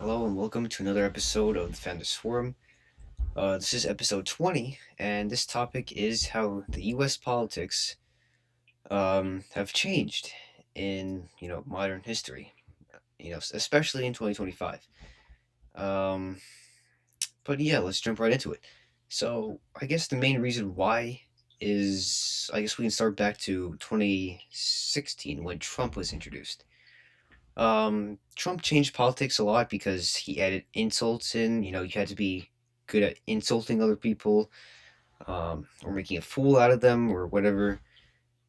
Hello and welcome to another episode of the Founders Forum. This is episode 20, and this topic is how the U.S. politics have changed in modern history. Especially in 2025. Um, but yeah, let's jump right into it. So I guess the main reason why is I guess we can start back to 2016 when Trump was introduced. Trump changed politics a lot because he added insults in. You had to be good at insulting other people, or making a fool out of them, or whatever.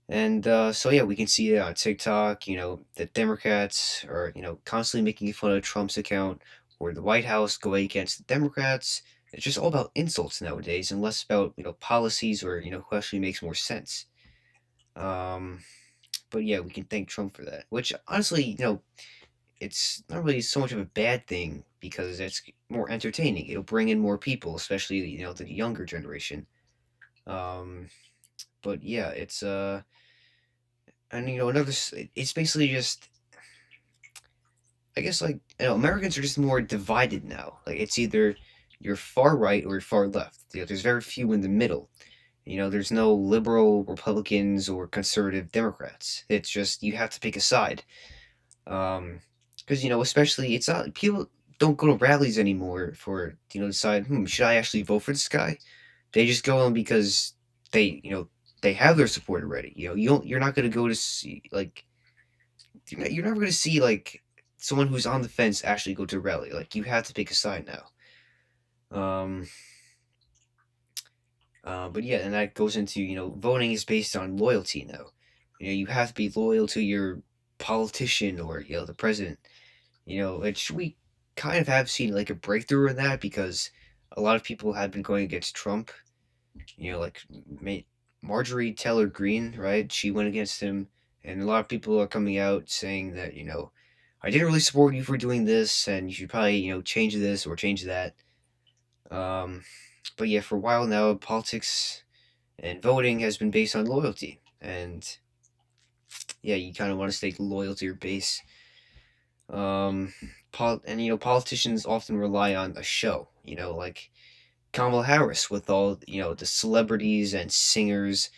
And so yeah, we can see it on TikTok. The Democrats are constantly making fun of Trump's account, or the White House going against the Democrats. It's just all about insults nowadays, and less about policies or who actually makes more sense. Um, but yeah, we can thank Trump for that. Which honestly, it's not really so much of a bad thing because it's more entertaining. It'll bring in more people, especially the younger generation. Um, but yeah, it's and it's basically just I guess like Americans are just more divided now. Like it's either you're far right or you're far left. There's very few in the middle. There's no liberal Republicans or conservative Democrats. It's just you have to pick a side. Because especially it's not people don't go to rallies anymore for decide should I actually vote for this guy. They just go on because they have their support already. You're not going to go to see like you're never going to see like someone who's on the fence actually go to a rally. Like you have to pick a side now. Um, but yeah, and that goes into voting is based on loyalty now. You have to be loyal to your politician or the president. Which we kind of have seen like a breakthrough in that because a lot of people have been going against Trump. Like Marjorie Taylor Greene, right? She went against him, and a lot of people are coming out saying that I didn't really support you for doing this, and you should probably change this or change that. Um, but yeah, for a while now, politics and voting has been based on loyalty, and yeah, you kind of want to stay loyal to your base. And politicians often rely on a show. Like Kamala Harris with all the celebrities and singers.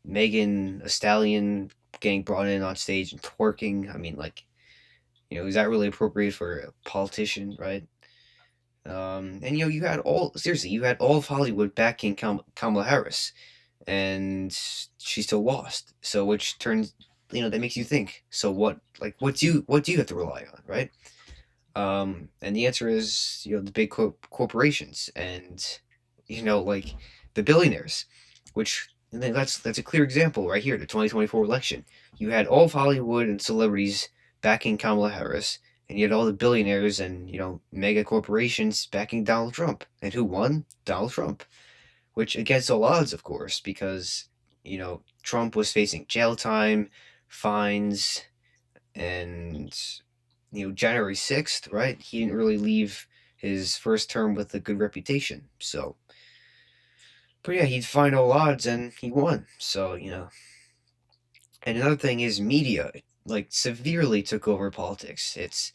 Megan Thee Stallion getting brought in on stage and twerking. I mean, like, is that really appropriate for a politician, right? And you had all of Hollywood backing Kamala Harris, and she still lost. So which turns that makes you think. So what do you have to rely on, right? And the answer is, the big corporations and, like the billionaires, which and then that's a clear example right here. The 2024 election, you had all of Hollywood and celebrities backing Kamala Harris, and you had all the billionaires and mega corporations backing Donald Trump. And who won? Donald Trump, which against all odds, of course, because Trump was facing jail time, fines, and January 6th, right? He didn't really leave his first term with a good reputation. So, but yeah, he defied all odds and he won. So, and another thing is media, like, severely took over politics. It's,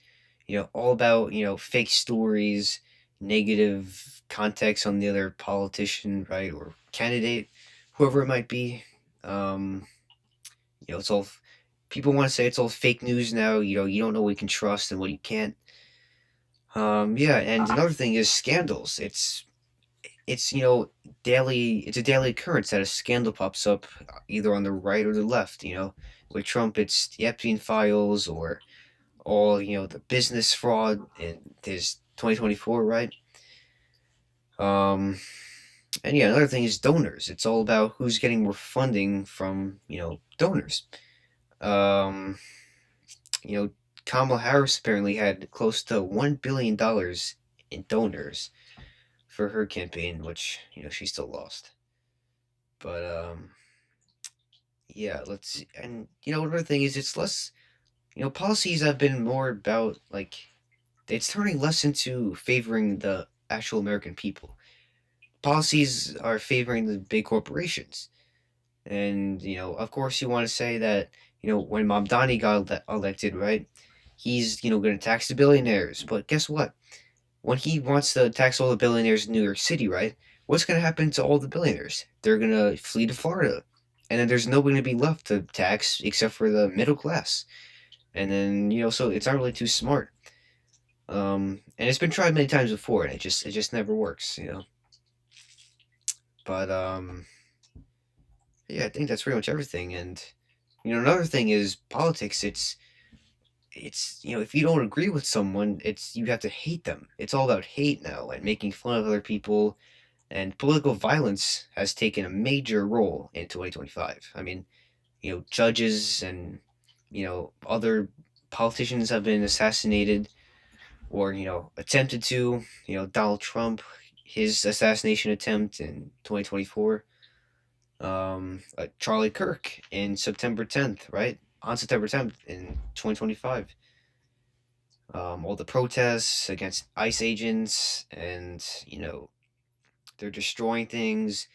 all about, fake stories, negative context on the other politician, right? Or candidate, whoever it might be. Um, it's all, people want to say it's all fake news now. You don't know what you can trust and what you can't. Yeah, and another thing is scandals. It's daily. It's a daily occurrence that a scandal pops up either on the right or the left. With Trump, it's the Epstein files or all the business fraud in his 2024, right? Um, and yeah, another thing is donors. It's all about who's getting more funding from donors. Um, you know, Kamala Harris apparently had close to $1 billion in donors for her campaign, which she still lost. But yeah, let's see. And another thing is it's less. Policies have been more about like it's turning less into favoring the actual American people. Policies are favoring the big corporations, and of course, you want to say that when Mamdani got elected, right? he's going to tax the billionaires. But guess what? When he wants to tax all the billionaires in New York City, right? What's going to happen to all the billionaires? They're going to flee to Florida. And then there's nobody to be left to tax except for the middle class. And then, so it's not really too smart. And it's been tried many times before, and it just never works. But yeah, I think that's pretty much everything. And another thing is politics. It's if you don't agree with someone, you have to hate them. It's all about hate now and making fun of other people. And political violence has taken a major role in 2025. I mean, judges and other politicians have been assassinated or attempted to. Donald Trump, his assassination attempt in 2024. Charlie Kirk in September 10th, right? On September 10th in 2025. All the protests against ICE agents, and they're destroying things,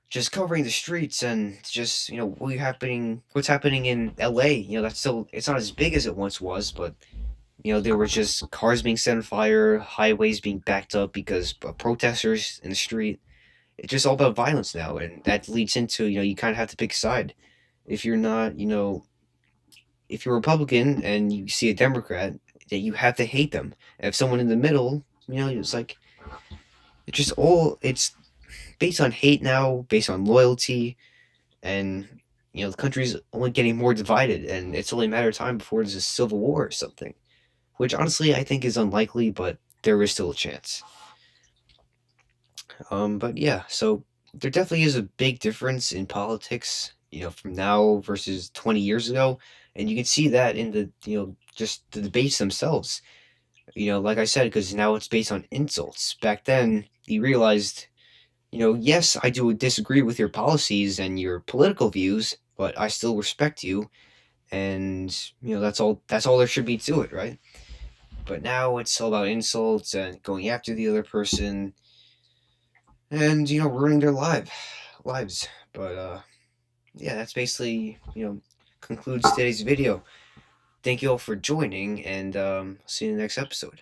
just covering the streets, and just what's happening in LA. That's still, it's not as big as it once was, but there were just cars being set on fire, highways being backed up because of protesters in the street. It's just all about violence now, and that leads into you kind of have to pick a side. If you're not, if you're a Republican and you see a Democrat, that you have to hate them. And if someone in the middle, it's like it's based on hate now, based on loyalty, and the country's only getting more divided, and it's only a matter of time before there's a civil war or something. Which honestly I think is unlikely, but there is still a chance. But yeah, so there definitely is a big difference in politics, from now versus 20 years ago, and you can see that in the just the debates themselves. Like I said, because now it's based on insults. Back then, you realized, yes, I do disagree with your policies and your political views, but I still respect you, and that's all there should be to it, right? But now it's all about insults and going after the other person, and ruining their lives. But yeah, that's basically concludes today's video. Thank you all for joining, and see you in the next episode.